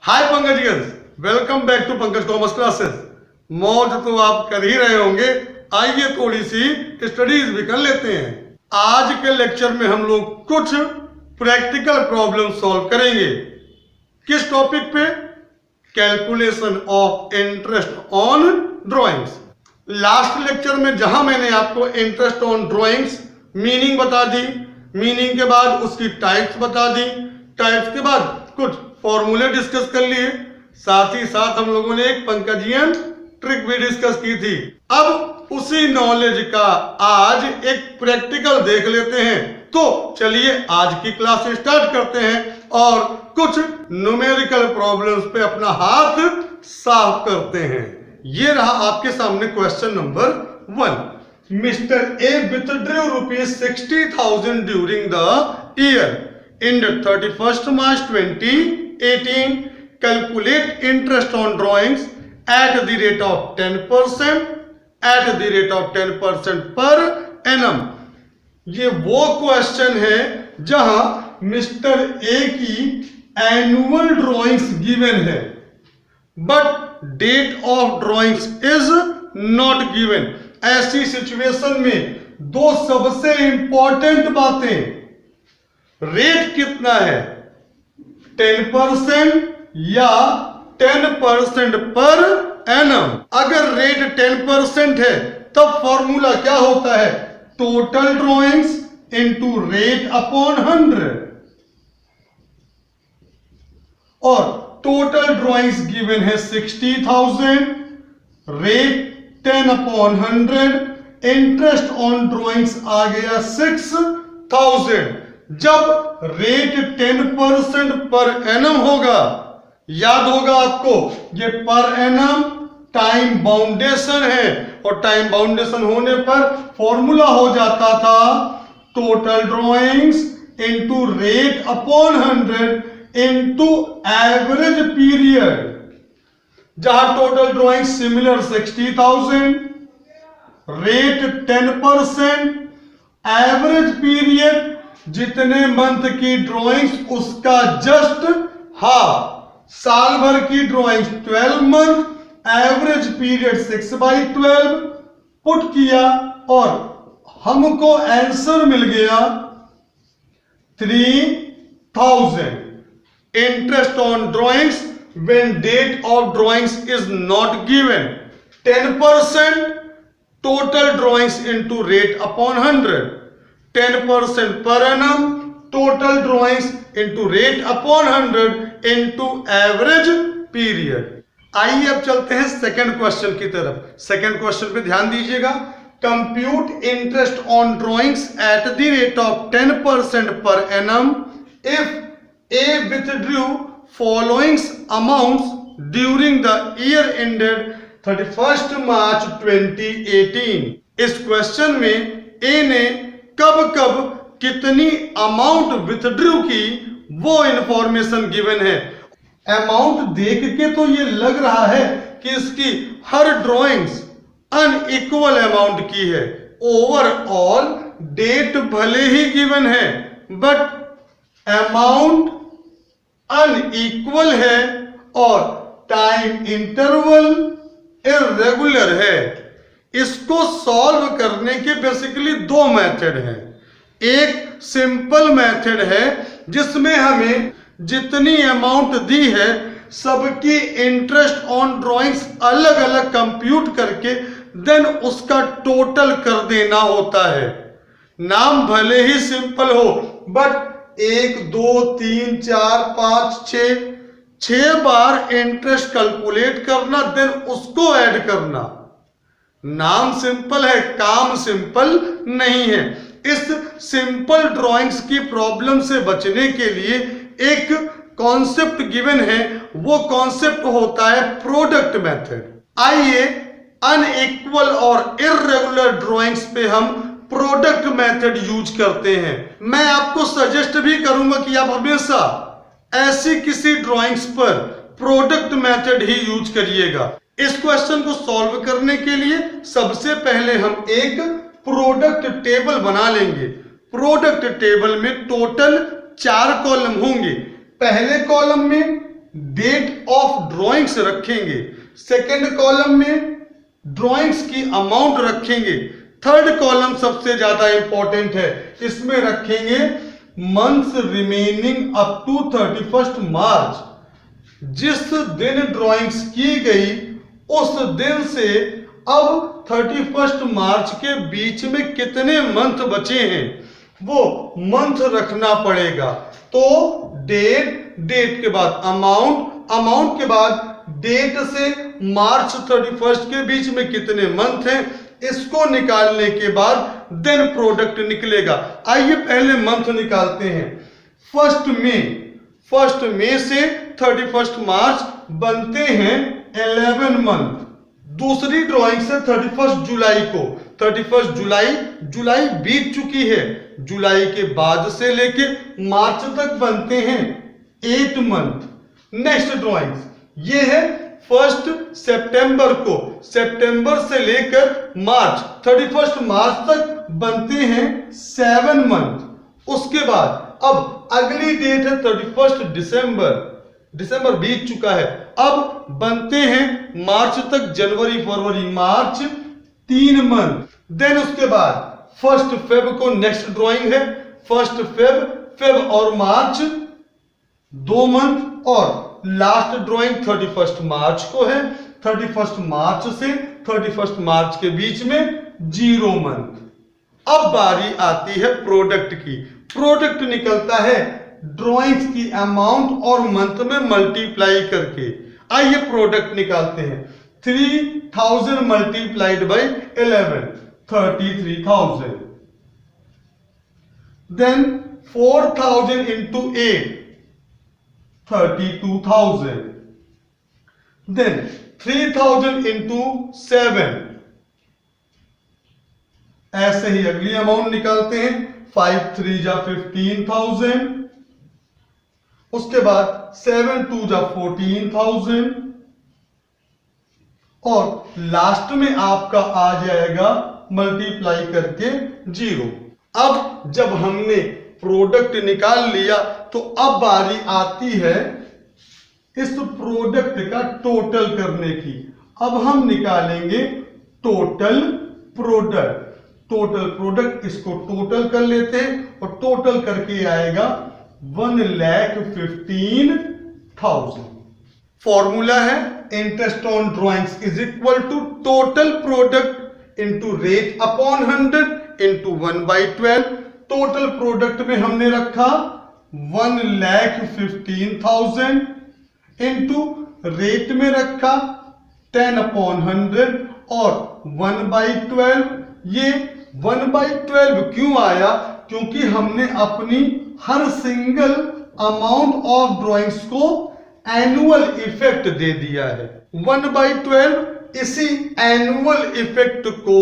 Hi Pankajians, welcome back to Pankaj commerce classes. मौज तो आप कर ही रहे होंगे, आइए थोड़ी सी स्टडीज भी कर लेते हैं। आज के लेक्चर में हम लोग कुछ प्रैक्टिकल प्रॉब्लम सॉल्व करेंगे। किस टॉपिक पे? Calculation of interest on drawings. Last lecture में जहां मैंने आपको इंटरेस्ट ऑन ड्राइंग्स मीनिंग बता दी, मीनिंग के बाद उसकी टाइप्स बता दी, टाइप्स के बाद कुछ फॉर्मूले डिस्कस कर लिए, साथ ही साथ हम लोगों ने एक पंकजियन ट्रिक भी डिस्कस की थी। अब उसी नॉलेज का आज एक प्रैक्टिकल देख लेते हैं। तो चलिए आज की क्लास स्टार्ट करते हैं और कुछ न्यूमेरिकल प्रॉब्लम्स पे अपना हाथ साफ करते हैं। ये रहा आपके सामने question number 1। Mister A withdrew ₹60,000 during the year ended 31st March 2018. Calculate interest on drawings at the rate of 10% per annum. ये वो क्वेश्चन है जहां मिस्टर ए की एनुअल ड्राइंग्स गिवन है but date of drawings is not given. ऐसी situation में दो सबसे इंपॉर्टेंट बातें, रेट कितना है, 10% या 10% पर एनम। अगर रेट 10% है तब फॉर्मूला क्या होता है? Total drawings into rate upon 100। और टोटल ड्राइंग्स गिवन है 60,000, rate 10 upon 100, interest on drawings आ गया 6,000। जब रेट 10% पर एनम होगा, याद होगा आपको ये पर एनम टाइम बाउंडेशन है और टाइम बाउंडेशन होने पर फॉर्मूला हो जाता था total drawings into rate upon 100 into average period. जहां total drawing similar 60,000, rate 10%, average period जितने मंथ की ड्राइंग्स उसका जस्ट हाफ। साल भर की ड्राइंग्स 12 मंथ, एवरेज पीरियड 6/12 पुट किया और हमको आंसर मिल गया 3,000। Interest on drawings when date of drawings is not given, 10% total drawings into rate upon 100, 10% पर एनम total drawings into rate upon 100 into average period. आइए अब चलते हैं सेकंड क्वेश्चन की तरफ। सेकंड क्वेश्चन पे ध्यान दीजिएगा। Compute interest on drawings at the rate of 10% पर annum if A withdrew following amounts during the year ended 31st March 2018। इस क्वेश्चन में ए ने कब कब कितनी अमाउंट विथड्रू की वो इंफॉर्मेशन गिवन है। अमाउंट देख के तो ये लग रहा है कि इसकी हर ड्राइंग्स अनइक्वल अमाउंट की है। ओवरऑल डेट भले ही गिवन है बट अमाउंट अनइक्वल है और टाइम इंटरवल इर्रेगुलर है। इसको सॉल्व करने के बेसिकली दो मेथड हैं। एक सिंपल मेथड है जिसमें हमें जितनी अमाउंट दी है सबकी इंटरेस्ट ऑन ड्राइंग्स अलग अलग कंप्यूट करके देन उसका टोटल कर देना होता है। नाम भले ही सिंपल हो बट 1 2 3 4 5 6 बार इंटरेस्ट कैलकुलेट करना देन उसको ऐड करना। नाम सिंपल है, काम सिंपल नहीं है। इस सिंपल ड्राइंग्स की प्रॉब्लम से बचने के लिए एक कॉन्सेप्ट गिवन है, वो कॉन्सेप्ट होता है प्रोडक्ट मेथड। आइए अनइक्वल और इर्रेगुलर ड्राइंग्स पे हम प्रोडक्ट मेथड यूज करते हैं। मैं आपको सजेस्ट भी करूंगा कि आप हमेशा ऐसी किसी ड्राइंग्स पर प्रोडक्ट मेथड ही यूज करिएगा। इस क्वेश्चन को सॉल्व करने के लिए सबसे पहले हम एक प्रोडक्ट टेबल बना लेंगे। प्रोडक्ट टेबल में टोटल 4 कॉलम होंगे। पहले कॉलम में डेट ऑफ ड्राइंग्स रखेंगे, सेकंड कॉलम में ड्राइंग्स की अमाउंट रखेंगे, थर्ड कॉलम सबसे ज्यादा इंपॉर्टेंट है, इसमें रखेंगे मंथ्स रिमेनिंग अप टू 31 मार्च। जिस दिन ड्राइंग्स की गई उस दिन से अब 31 मार्च के बीच में कितने मंथ बचे हैं वो मंथ रखना पड़ेगा। तो डेट, डेट के बाद अमाउंट, अमाउंट के बाद डेट से मार्च 31 के बीच में कितने मंथ हैं, इसको निकालने के बाद देन प्रोडक्ट निकलेगा। आइए पहले मंथ निकालते हैं। फर्स्ट मई से 31 मार्च बनते हैं 11 मंथ। दूसरी ड्राइंग से 31 जुलाई को, 31 जुलाई बीत चुकी है, जुलाई के बाद से लेके मार्च तक बनते हैं 8 मंथ। नेक्स्ट ड्राइंग ये है 1 सितंबर को, सितंबर से लेकर मार्च 31 मार्च तक बनते हैं 7 मंथ। उसके बाद अब अगली डेट है 31 दिसंबर बीत चुका है, अब बनते हैं मार्च तक, जनवरी फरवरी मार्च 3 मंथ। देन उसके बाद 1 फेब को नेक्स्ट ड्राइंग है, 1 फेब और मार्च 2 मंथ, और लास्ट ड्राइंग 31 मार्च को है, 31 मार्च से 31 मार्च के बीच में 0 मंथ। अब बारी आती है प्रोडक्ट की। प्रोडक्ट निकलता है ड्राइंग्स की अमाउंट और मंथ में मल्टीप्लाई करके। आइए प्रोडक्ट निकालते हैं। 3000 multiplied by 11 33,000। Then 4000 into 8 32,000। Then 3000 into 7, ऐसे ही अगली अमाउंट निकालते हैं। 5 3 जा 15,000, उसके बाद 7 2 जा 14,000, और लास्ट में आपका आ जाएगा मल्टीप्लाई करके 0। अब जब हमने प्रोडक्ट निकाल लिया तो अब बारी आती है इस प्रोडक्ट का टोटल करने की। अब हम निकालेंगे टोटल प्रोडक्ट। टोटल प्रोडक्ट, इसको टोटल कर लेते हैं और टोटल करके आएगा 1,15,000। फॉर्मूला है interest on drawings is equal to total product into rate upon 100 into 1/12। Total product में हमने रखा 1,15,000 इंटू रेट में रखा 10/100 और 1/12। ये 1/12 क्यों आया? क्योंकि हमने अपनी हर सिंगल अमाउंट ऑफ ड्राइंग्स को एनुअल इफेक्ट दे दिया है। 1/12 इसी एनुअल इफेक्ट को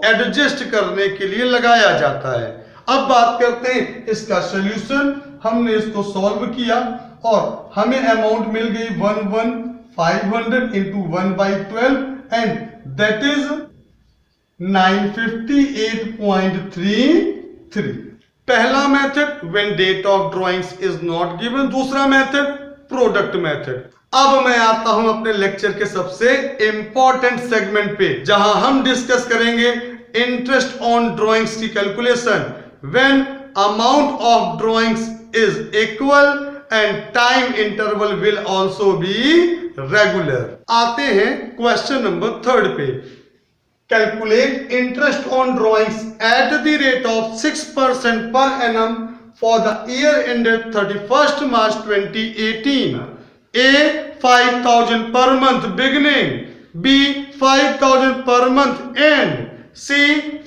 एडजस्ट करने के लिए लगाया जाता है। अब बात करते हैं इसका सॉल्यूशन। हमने इसको सॉल्व किया और हमें अमाउंट मिल गई 1,500 इंटू 1/12 एंड दैट इज 958.33। पहला method when date of drawings is not given, दूसरा मेथड प्रोडक्ट मेथड। अब मैं आता हूं अपने लेक्चर के सबसे इंपॉर्टेंट सेगमेंट पे, जहां हम डिस्कस करेंगे इंटरेस्ट ऑन ड्राइंग्स की calculation when amount of drawings is equal and time interval will also be regular. आते हैं क्वेश्चन नंबर 3 पे। Calculate interest on drawings at the rate of 6% per annum for the year ended 31st March 2018. A. 5,000 per month beginning. B. 5,000 per month end. C.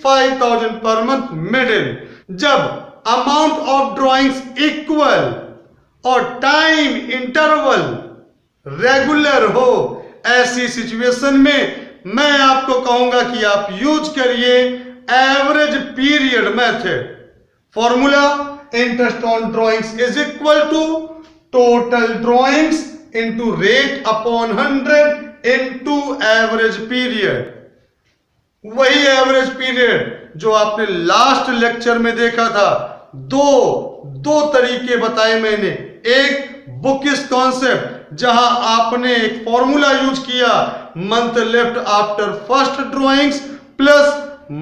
5,000 per month middle. जब amount of drawings equal और time interval regular हो, ऐसी situation में मैं आपको कहूंगा कि आप यूज करिए average period method. Formula interest on drawings is equal to total drawings into rate upon 100 into average period. वही एवरेज पीरियड जो आपने लास्ट लेक्चर में देखा था। दो तरीके बताए मैंने, एक बुक इस कॉन्सेप्ट जहां आपने एक फॉर्मूला यूज किया, month left after first drawings plus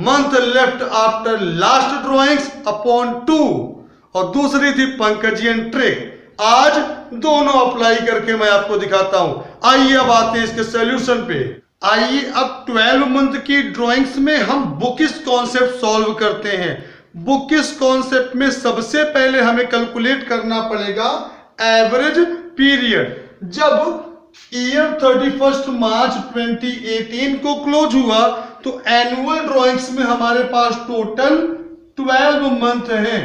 month left after last drawings upon 2, और दूसरी थी पंकजियन ट्रिक। आज दोनों अप्लाई करके मैं आपको दिखाता हूं। आइए अब आते हैं इसके सॉल्यूशन पे। आइए अब 12 मंथ की ड्राइंग्स में हम बुकिश कॉन्सेप्ट सॉल्व करते हैं। बुकिश कॉन्सेप्ट में सबसे पहले हमें कैलकुलेट करना पड़ेगा एवरेज पीरियड। जब ईयर 31 मार्च 2018 को क्लोज हुआ तो एनुअल ड्राइंग्स में हमारे पास टोटल 12 मंथ हैं।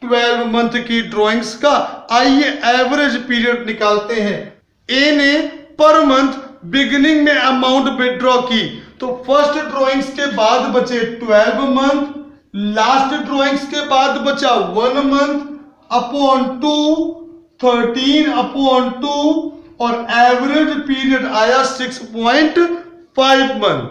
12 मंथ की ड्राइंग्स का आइए एवरेज पीरियड निकालते हैं। ए ने पर मंथ बिगिनिंग में अमाउंट विड्रॉ की, तो फर्स्ट ड्राइंग्स के बाद बचे 12 मंथ, लास्ट ड्राइंग्स के बाद बचा 1 मंथ अपॉन 2, 13 अपॉन 2, और एवरेज पीरियड आया 6.5 मंथ।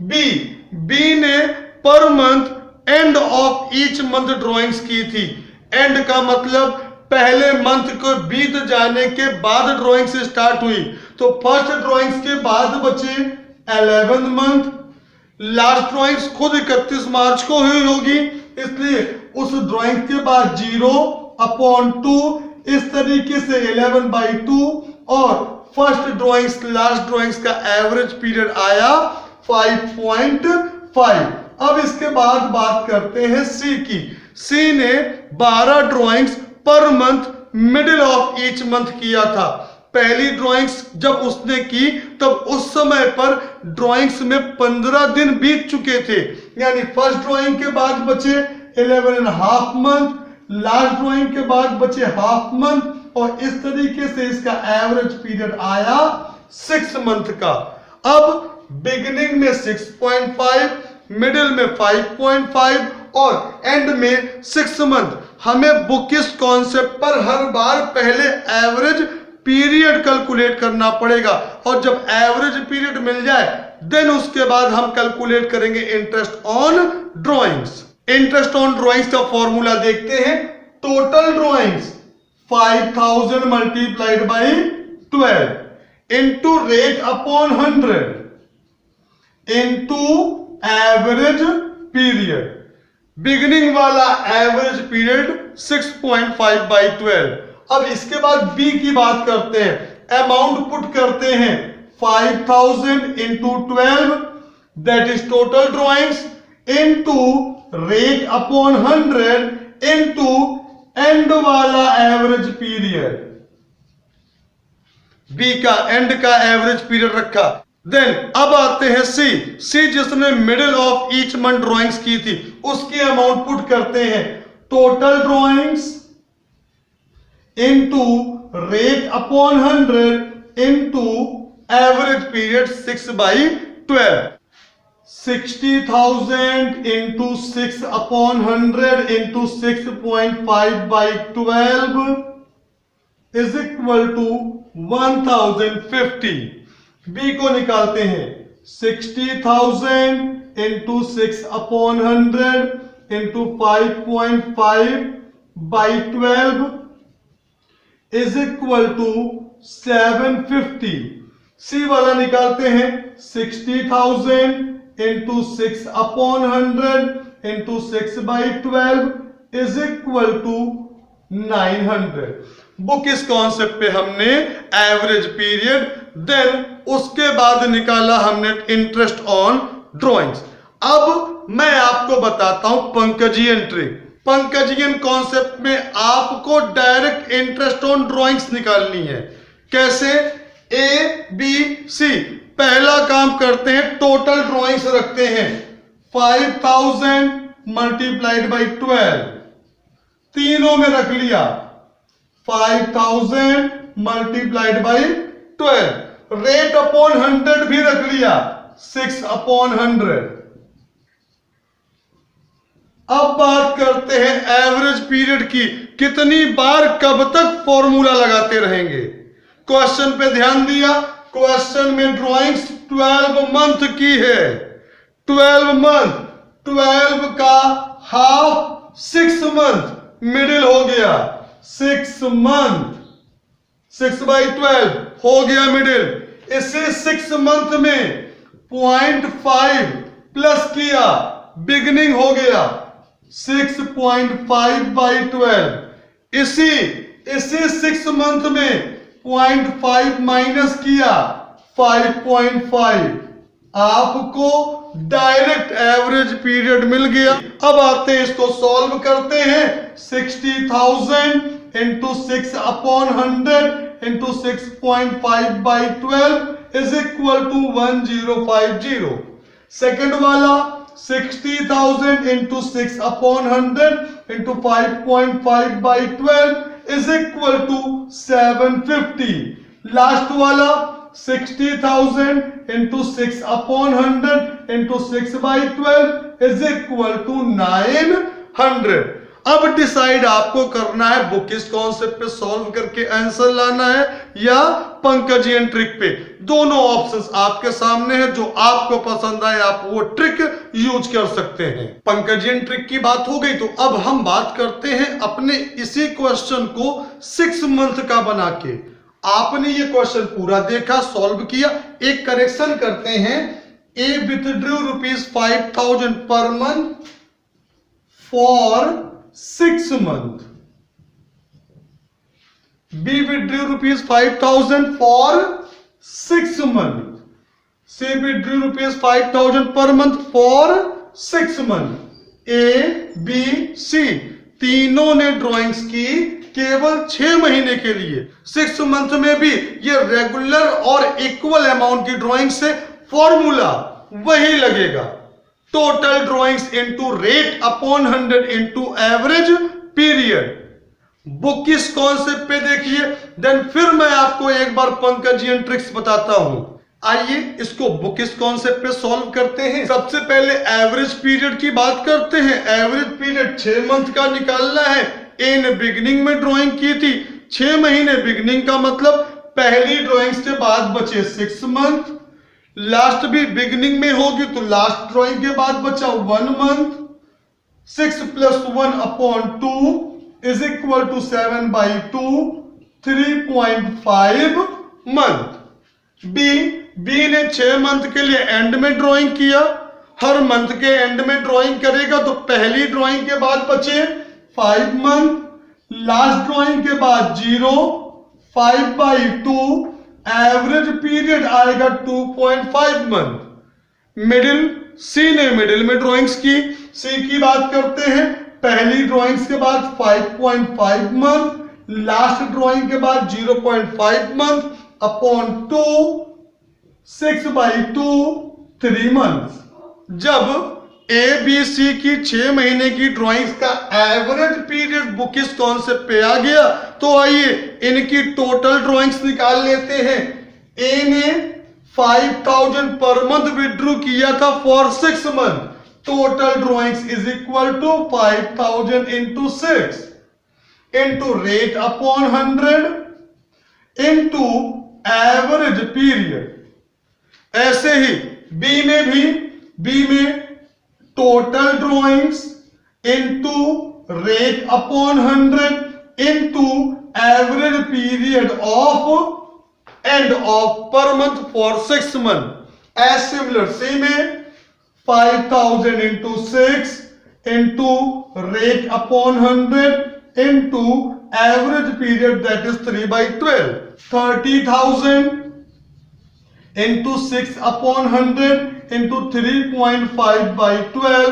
बी ने per month end of each month drawings की थी। एंड का मतलब पहले मंथ को बीत जाने के बाद ड्राइंग से स्टार्ट हुई, तो फर्स्ट ड्राइंग्स के बाद बचे 11 मंथ। लास्ट ड्राइंग्स खुद 31 मार्च को हुई होगी, इसलिए उस ड्राइंग के बाद 0 अपॉन 2, इस तरीके से 11/2, और फर्स्ट ड्राइंग्स लास्ट ड्राइंग्स का एवरेज पीरियड आया 5.5। अब इसके बाद बात करते हैं सी की। सी ने 12 drawings per month middle of each month किया था। पहली ड्राइंग्स जब उसने की तब उस समय पर ड्राइंग्स में 15 दिन बीत चुके थे, यानी फर्स्ट ड्राइंग के बाद बचे 11.5 मंथ, लास्ट ड्राइंग के बाद बचे हाफ मंथ, और इस तरीके से इसका एवरेज पीरियड आया 6 मंथ का। अब बिगिनिंग में 6.5, मिडिल में 5.5 और एंड में 6 मंथ। हमें बुकिश कॉन्सेप्ट पर हर बार पहले एवरेज पीरियड कैलकुलेट करना पड़ेगा, और जब एवरेज पीरियड मिल जाए देन उसके बाद हम कैलकुलेट करेंगे interest on drawings. Interest on drawings का फॉर्मूला देखते हैं। Total drawings 5000 multiplied by 12 into rate upon 100 into average period. Beginning वाला एवरेज पीरियड 6.5/12। अब इसके बाद बी की बात करते हैं। अमाउंट पुट करते हैं 5000 into 12, that is total drawings, into rate upon 100 into end वाला एवरेज पीरियड। बी का एंड का एवरेज पीरियड रखा। देन अब आते हैं सी जिसने middle of each month drawings की थी, उसकी अमाउंट पुट करते हैं। Total drawings into rate upon 100 into average period 6/12। 60,000 into 6 upon 100 into 6.5/12 is equal to 1050। B को निकालते हैं। 60,000 into 6 upon 100 into 5.5/12 is equal to 750। C वाला निकालते हैं। 60,000 into 6 upon 100 into 6/12 is equal to 900। Book इस concept पे हमने एवरेज पीरियड, देन उसके बाद निकाला हमने इंटरेस्ट ऑन ड्राइंग्स। अब मैं आपको बताता हूं पंकजियन ट्रिक। पंकजियन कॉन्सेप्ट में आपको डायरेक्ट इंटरेस्ट ऑन ड्राइंग्स निकालनी है। कैसे? A B C. पहला काम करते हैं, टोटल ड्राइंग्स रखते हैं 5000 मल्टीप्लाइड बाई 12, तीनों में रख लिया। 5000 मल्टीप्लाइड बाई 12, रेट अपॉन 100 भी रख लिया, 6 अपॉन 100। अब बात करते हैं एवरेज पीरियड की। कितनी बार कब तक फॉर्मूला लगाते रहेंगे? क्वेश्चन पे ध्यान दिया। क्वेश्चन में ड्राइंग्स 12 मंथ की है। 12 मंथ, 12 का हाफ 6 मंथ, मिडिल हो गया 6 मंथ। 6/12 हो गया मिडिल। इसे 6 मंथ में 0.5 प्लस किया, बिगनिंग हो गया 6.5/12। इसे 6 मंथ में 0.5 माइनस किया 5.5। आपको डायरेक्ट एवरेज पीरियड मिल गया। अब आते हैं इसको सॉल्व करते हैं। 60,000 into 6/100 into 6.5/12 is equal to 1050। Second वाला 60,000 into 6/100 into 5.5/12 is equal to 750। Last वाला 60,000 into 6/100 into 6/12 is equal to 900। अब डिसाइड आपको करना है बुक इस कॉन्सेप्ट पे सॉल्व करके आंसर लाना है या पंकजियन ट्रिक पे। दोनों ऑप्शंस आपके सामने है, जो आपको पसंद आए आप वो ट्रिक यूज कर सकते हैं। पंकजियन ट्रिक की बात हो गई, तो अब हम बात करते हैं अपने इसी क्वेश्चन को 6 मंथ का बना के। आपने ये क्वेश्चन पूरा देखा, सॉल्व किया, एक करेक्शन करते हैं। ए विथड्रू ₹5,000 पर month for 6 months. B withdrew ₹5,000 for 6 months. C withdrew ₹5,000 per month for 6 months. A, B, C तीनों ने ड्राइंग्स की केवल 6 महीने के लिए। 6 मंथ में भी ये रेगुलर और इक्वल अमाउंट की ड्राइंग से फॉर्मूला वही लगेगा, total drawings into rate upon 100 into average period. Book किस कॉन्सेप्ट पे देखिए, देन फिर मैं आपको एक बार पंकजियन ट्रिक्स बताता हूं। आइए इसको बुक इस कॉन्सेप्ट पे सॉल्व करते हैं। सबसे पहले एवरेज पीरियड की बात करते हैं। एवरेज पीरियड 6 मंथ का निकालना है। ए ने बिगनिंग में ड्राइंग की थी 6 महीने, बिगनिंग का मतलब पहली ड्राइंग्स के बाद बचे 6 मंथ। लास्ट भी बिगनिंग में होगी तो लास्ट ड्राइंग के बाद बचा 1 month. 6 + 1/2 is equal to 7/2, 3.5 month. B ने 6 मंथ के लिए एंड में ड्राइंग किया। हर मंथ के एंड में ड्राइंग करेगा तो पहली ड्राइंग के बाद बचे 5 मंथ, लास्ट ड्राइंग के बाद 0, 5/2, एवरेज पीरियड आएगा 2.5 मंथ। मिडिल सी ने मिडिल में ड्राइंग्स की। सी की बात करते हैं, पहली ड्राइंग्स के बाद 5.5 मंथ, लास्ट ड्राइंग के बाद 0.5 मंथ अपॉन 2, 6/2, 3 मंथ। जब ए बी सी की 6 महीने की ड्राइंग्स का एवरेज पीरियड बुक इस कॉन्सेप्ट पे आ गया, तो आइए इनकी टोटल ड्राइंग्स निकाल लेते हैं। ए ने 5,000 पर मंथ विड्रू किया था for 6 month. Total drawings is equal to 5,000 into 6 into rate upon 100 into average period. ऐसे ही बी में total drawings into rate upon 100 into average period of end of पर month for 6 month. As similar C में 5,000 into 6 into rate upon 100 into average period that is 3/12। 30,000 into 6/100 into 3.5/12।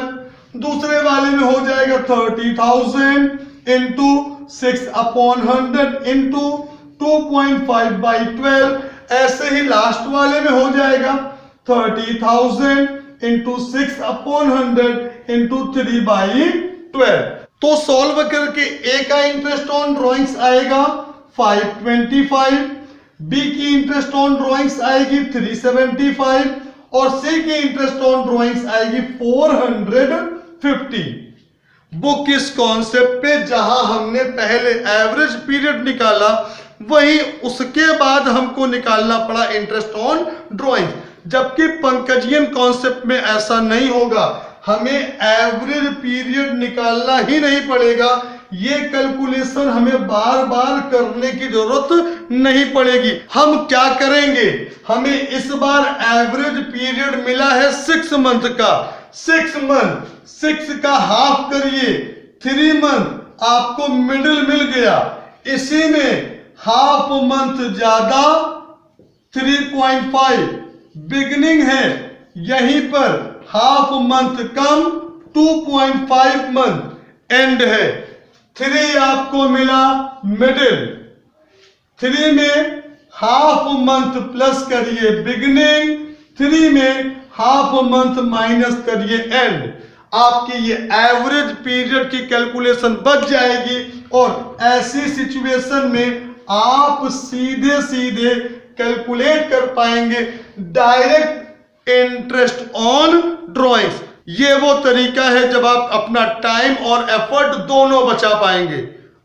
दूसरे वाले में हो जाएगा 30,000 इंटू 6/100 इंटू 2.5/12। ऐसे ही last वाले में हो जाएगा 30,000 इंटू 6/100 इंटू 3/12। तो सॉल्व करके ए का इंटरेस्ट ऑन ड्राइंग्स आएगा 525, बी की इंटरेस्ट ऑन ड्राइंग्स आएगी 375 और सी की इंटरेस्ट ऑन ड्राइंग्स आएगी 450। बुक इस कॉन्सेप्ट पे जहां हमने पहले एवरेज पीरियड निकाला, वही उसके बाद हमको निकालना पड़ा इंटरेस्ट ऑन ड्राइंग्स। जबकि पंकजियन कॉन्सेप्ट में ऐसा नहीं होगा, हमें एवरेज पीरियड निकालना ही नहीं पड़ेगा। ये कैलकुलेशन हमें बार बार करने की जरूरत नहीं पड़ेगी। हम क्या करेंगे, हमें इस बार एवरेज पीरियड मिला है 6 मंथ का। 6 मंथ, 6 का हाफ करिए 3 मंथ, आपको मिडिल मिल गया। इसी में हाफ मंथ ज्यादा 3.5 बिगिनिंग है, यहीं पर half month come 2.5 month and है। 3 आपको मिला मिडिल, 3 में हाफ मंथ प्लस करिए बिगिनिंग, 3 में हाफ मंथ माइनस करिए एंड। आपकी ये एवरेज पीरियड की कैलकुलेशन बच जाएगी और ऐसी सिचुएशन में आप सीधे सीधे कैलकुलेट कर पाएंगे डायरेक्ट इंटरेस्ट ऑन ड्राइंग्स। ये वो तरीका है जब आप अपना टाइम और एफर्ट दोनों बचा पाएंगे।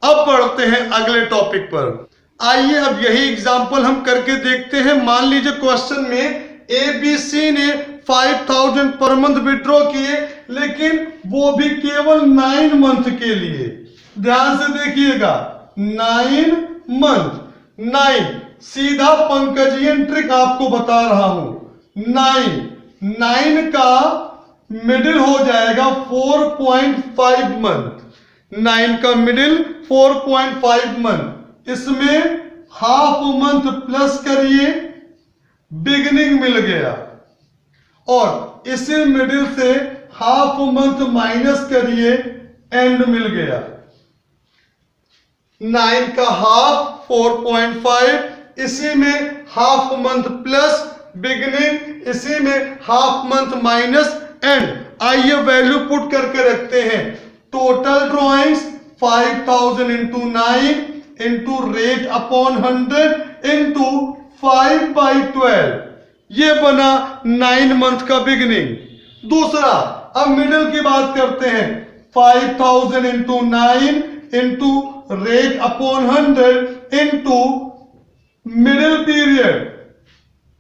अब बढ़ते हैं अगले टॉपिक पर। आइए अब यही एग्जांपल हम करके देखते हैं। मान लीजिए क्वेश्चन में ABC ने 5000 पर मंथ विड्रॉ किए, लेकिन वो भी केवल 9 मंथ के लिए। ध्यान से देखिएगा, 9 मंथ। 9 सीधा पंकजियन ट्रिक आपको बता रहा हूं। 9 का मिडिल हो जाएगा 4.5 मंथ। 9 का मिडिल 4.5 मंथ, इसमें हाफ मंथ प्लस करिए बिगिनिंग मिल गया और इसी मिडिल से हाफ मंथ माइनस करिए एंड मिल गया। 9 का हाफ 4.5, इसी में हाफ मंथ प्लस बिगिनिंग, इसी में हाफ मंथ माइनस एंड। आइए वैल्यू पुट करके रखते हैं। Total drawings 5000 into 9 into rate upon 100 into 5/12, ये बना 9 मंथ का बिगिनिंग। दूसरा, अब मिडिल की बात करते हैं। 5000 into 9 into rate upon 100 into middle period,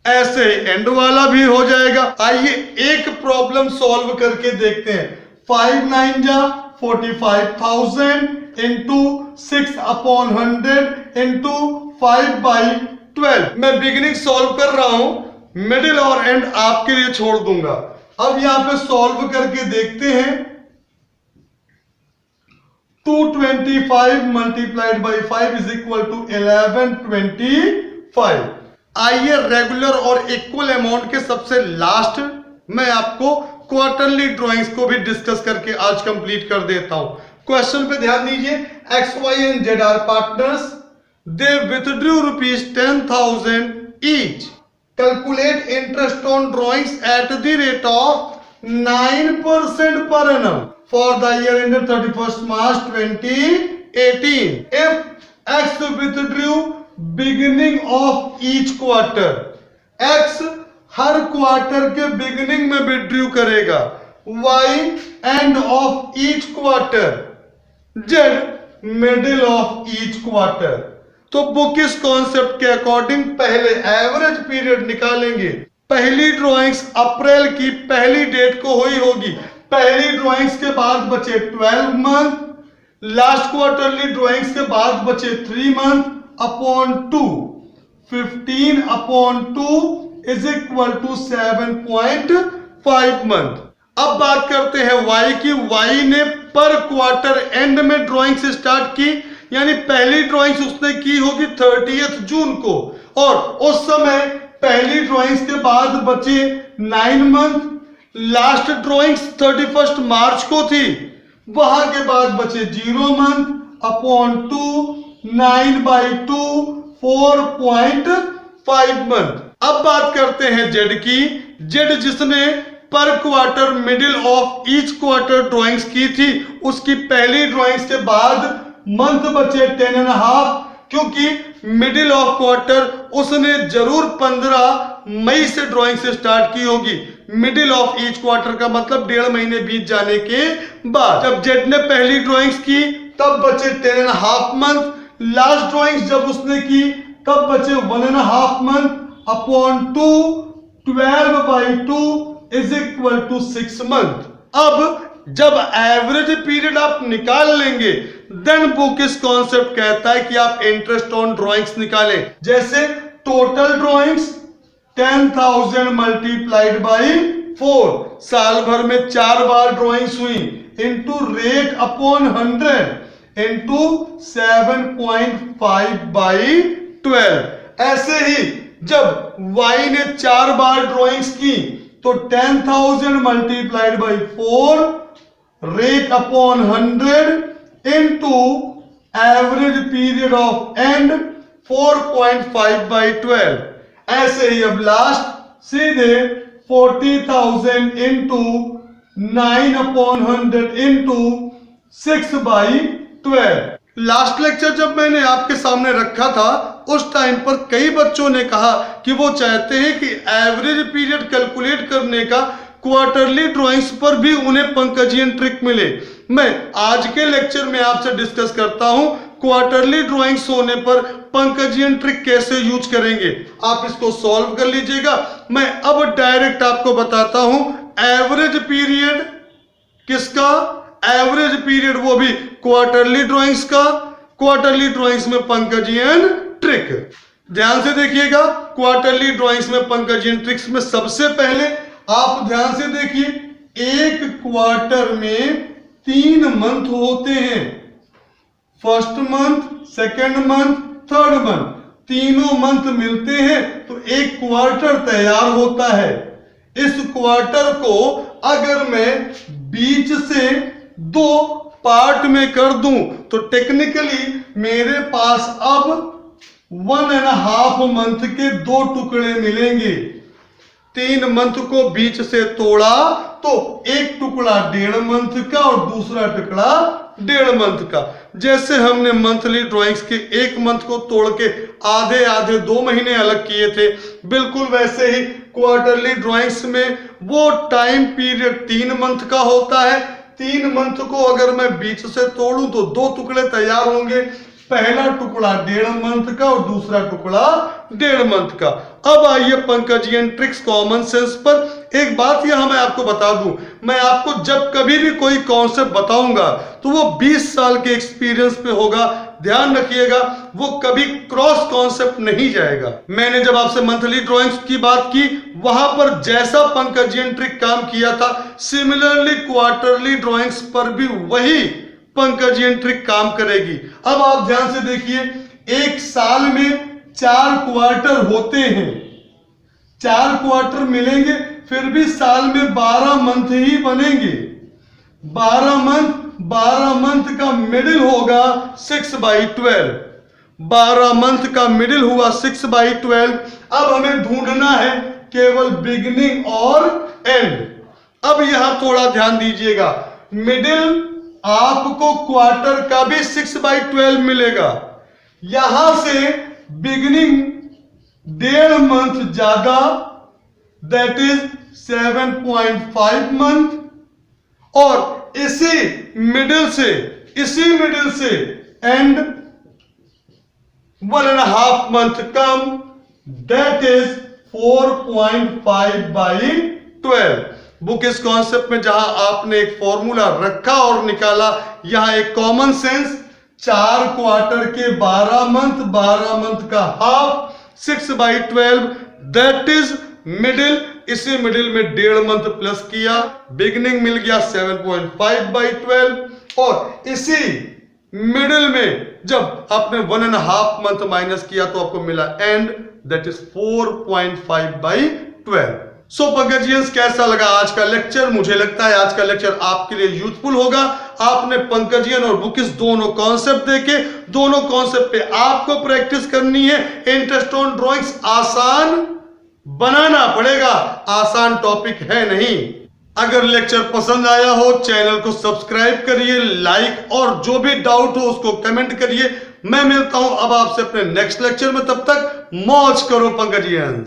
ऐसे एंड वाला भी हो जाएगा। आइए एक प्रॉब्लम सॉल्व करके देखते हैं। 5 9 जा 45,000 इंटू 6 अपॉन 100 इंटू 5/12। मैं बिगिनिंग सॉल्व कर रहा हूं, मिडिल और एंड आपके लिए छोड़ दूंगा। अब यहां पे सॉल्व करके देखते हैं। 225 multiplied by 5 is equal to 1125। आइए रेगुलर और इक्वल अमाउंट के सबसे लास्ट मैं आपको क्वार्टरली ड्राइंग्स को भी डिस्कस करके आज कंप्लीट कर देता हूं। क्वेश्चन पे ध्यान दीजिए। X Y and Z are partners, they withdrew ₹10,000 each. Calculate interest on drawings at the rate of 9% per annum for the year ended 31st March 2018. If X withdrew beginning of each quarter, X her quarter के beginning में withdrew करेगा, Y end of each quarter, Z middle of each quarter। तो book इस concept के according पहले average period निकालेंगे। पहली drawings अप्रैल की पहली डेट को हुई होगी। पहली ड्राइंग्स के बाद बचे 12 मंथ, लास्ट क्वार्टरली ड्राइंग्स के बाद बचे 3 month upon 2, 15 upon 2 is equal to 7.5 month. अब बात करते हैं वाई की। वाई ने पर क्वार्टर एंड में ड्राइंग्स स्टार्ट की, यानी पहली ड्राइंग्स उसने की होगी 30 जून को, और उस समय पहली ड्राइंग्स के बाद बचे 9 मंथ। लास्ट ड्राइंग्स 31 मार्च को थी, वहां के बाद बचे 0 मंथ अपॉन 2, 9/2 4.5 मंथ। अब बात करते हैं जेड की। जेड जिसने पर quarter middle of each quarter drawings की थी, उसकी पहली ड्राइंग्स के बाद मंथ बचे 10.5, क्योंकि मिडिल ऑफ क्वार्टर उसने जरूर 15 मई से ड्राइंग से स्टार्ट की होगी। मिडिल ऑफ ईच क्वार्टर का मतलब 1.5 महीने बीत जाने के बाद। जब जेड ने पहली ड्राइंग्स की तब बचे 10.5 मंथ। लास्ट ड्राइंग्स जब उसने की तब बचे 1.5 month upon 2, 12/2 is equal to 6 month. अब जब एवरेज पीरियड आप निकाल लेंगे देन बुक इस कॉन्सेप्ट कहता है कि आप इंटरेस्ट ऑन ड्रॉइंग्स निकालें। जैसे टोटल ड्रॉइंग्स 10,000 मल्टीप्लाइड बाई 4, साल भर में 4 बार ड्रॉइंग्स हुई, into rate upon 100 into 7.5 by 12। ऐसे ही जब y ने 4 बार ड्रॉइंग्स की तो 10,000 multiplied by 4 rate upon 100 into average period of and 4.5 by 12। ऐसे ही अब लास्ट सीधे 40,000 into 9 upon 100 into 6 by 12। Last lecture जब मैंने आपके सामने रखा था उस टाइम पर कई बच्चों ने कहा कि वो चाहते हैं कि एवरेज पीरियड कैलकुलेट करने का क्वार्टरली ड्राइंग्स पर भी उन्हें पंकजियन ट्रिक मिले। मैं आज के लेक्चर में आपसे डिस्कस करता हूं क्वार्टरली ड्राइंग्स होने पर पंकजियन ट्रिक कैसे यूज करेंगे। आप इसको सॉल्व कर लीजिएगा। मैं अब डायरेक्ट आपको बताता हूं एवरेज पीरियड किसका, एवरेज पीरियड वो भी क्वार्टरली ड्राइंग्स का, क्वार्टरली ड्राइंग्स में पंकजियन ट्रिक। ध्यान से देखिएगा क्वार्टरली ड्राइंग्स में पंकजियन ट्रिक्स में सबसे पहले आप ध्यान से देखिए, एक क्वार्टर में 3 मंथ होते हैं, first month, second month, third month, तीनों मंथ मिलते हैं तो एक क्वार्टर तैयार होता है। इस क्वार्टर को अगर मैं बीच से 2 पार्ट में कर दूं तो टेक्निकली मेरे पास अब 1.5 मंथ के 2 टुकड़े मिलेंगे। 3 मंथ को बीच से तोड़ा तो एक टुकड़ा 1.5 मंथ का और दूसरा टुकड़ा 1.5 मंथ का। जैसे हमने मंथली ड्राइंग्स के 1 मंथ को तोड़ के आधे आधे 2 महीने अलग किए थे, बिल्कुल वैसे ही क्वार्टरली ड्राइंग्स में वो टाइम पीरियड 3 मंथ का होता है। 3 मंथ को अगर मैं बीच से तोड़ूं तो 2 टुकड़े तैयार होंगे, पहला टुकड़ा 1.5 मंथ का और दूसरा टुकड़ा 1.5 मंथ का। अब आइए पंकजियन ट्रिक्स कॉमन सेंस पर। एक बात यहां मैं आपको बता दूं, मैं आपको जब कभी भी कोई कॉन्सेप्ट बताऊंगा तो वो 20 साल के एक्सपीरियंस पे होगा। ध्यान रखिएगा वो कभी क्रॉस कॉन्सेप्ट नहीं जाएगा। मैंने जब आपसे मंथली ड्राइंग्स की बात की वहां पर जैसा पंकजियन ट्रिक काम किया था, सिमिलरली क्वार्टरली ड्राइंग्स पर भी वही पंकजियन ट्रिक काम करेगी। अब आप ध्यान से देखिए, एक साल में 4 क्वार्टर होते हैं, 4 क्वार्टर मिलेंगे, फिर भी साल में 12 मंथ ही बनेंगे। 12 मंथ का मिडिल होगा 6/12। 12 मंथ का मिडिल हुआ 6/12। अब हमें ढूंढना है केवल बिगिनिंग और एंड। अब यहां थोड़ा ध्यान दीजिएगा, मिडिल आपको क्वार्टर का भी 6/12 मिलेगा। यहां से बिगिनिंग 1.5 मंथ ज्यादा, दैट इज 7.5 मंथ, और इसी मिडिल से and 1.5 month come, that is 4.5/12। Book इस कॉन्सेप्ट में जहां आपने एक फॉर्मूला रखा और निकाला, यहां एक कॉमन सेंस, 4 क्वार्टर के 12 मंथ का हाफ 6/12, दैट इज मिडिल। इसी मिडिल में 1.5 मंथ प्लस किया, बिगिनिंग मिल गया 7.5/12, और इसी मिडिल में जब आपने 1.5 मंथ माइनस किया तो आपको मिला एंड, दैट इज 4.5/12। सो पंकजियंस, कैसा लगा आज का लेक्चर? मुझे लगता है आज का लेक्चर आपके लिए यूजफुल होगा। आपने पंकजियन और बुकिस दोनों कॉन्सेप्ट देखे, दोनों कॉन्सेप्ट पे आपको प्रैक्टिस करनी है। इंटरेस्ट ऑन ड्राइंग्स आसान बनाना पड़ेगा, आसान टॉपिक है नहीं। अगर लेक्चर पसंद आया हो चैनल को सब्सक्राइब करिए, लाइक, और जो भी डाउट हो उसको कमेंट करिए। मैं मिलता हूं अब आपसे अपने नेक्स्ट लेक्चर में, तब तक मौज करो पंकजियंस।